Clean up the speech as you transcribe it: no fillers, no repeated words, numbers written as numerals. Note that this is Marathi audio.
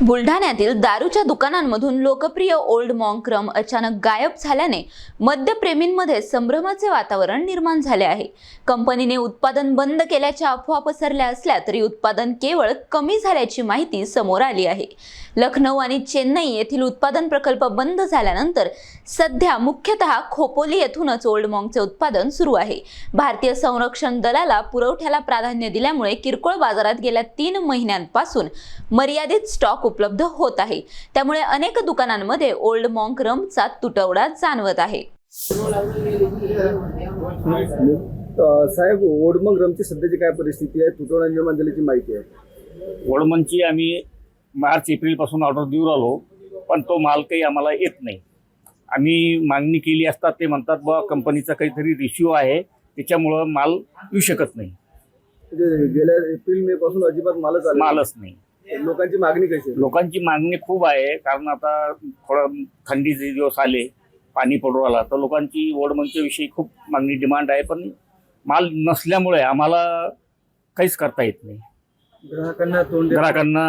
बुलढाण्यातील दारूच्या दुकानांमधून लोकप्रिय ओल्ड मॉन्क रम अचानक गायब झाल्याने मद्यप्रेमींमध्ये संभ्रमाचे वातावरण निर्माण झाले आहे। कंपनीने उत्पादन बंद केल्याच्या अफवा पसरल्या असल्या तरी उत्पादन केवळ कमी झाल्याची माहिती समोर आली आहे। लखनौ आणि चेन्नई येथील उत्पादन प्रकल्प बंद झाल्यानंतर सध्या मुख्यतः खोपोली येथूनच ओल्ड मॉन्कचे उत्पादन सुरू आहे। भारतीय संरक्षण दलाला पुरवठ्याला प्राधान्य दिल्यामुळे किरकोळ बाजारात गेल्या 3 महिन्यांपासून मर्यादित स्टॉक उपलब्ध होत आहे। त्यामुळे अनेक दुकानांमध्ये ओल्ड मॉन्क रमचा तुटवडा जाणवत आहे। साहेब, ओल्ड मॉन्क रमची सध्याची काय परिस्थिती आहे? तुटवडा निर्माण झाल्याची माहिती आहे। ओल्ड मॉन्कची आम्ही मार्च एप्रिल पासून ऑर्डर देऊ राहिलो, पण तो माल काही आम्हाला येत नाही। आम्ही मागणी केली असता ते म्हणतात बा कंपनीचा काहीतरी इश्यू आहे, त्याच्यामुळं माल येऊ शकत नाही। म्हणजे गेल्या एप्रिल मे पासून अजिबात मालच नाही। लोकांची मागणी कशी आहे? लोकांची मागणी खूप आहे, कारण आता थोडं थंडीचे दिवस आले, पाणी पडू आला, तर लोकांची ओल्ड मॉन्कच्या विषयी खूप मागणी डिमांड आहे, पण माल नसल्यामुळे आम्हाला काहीच करता येत नाही। ग्राहकांना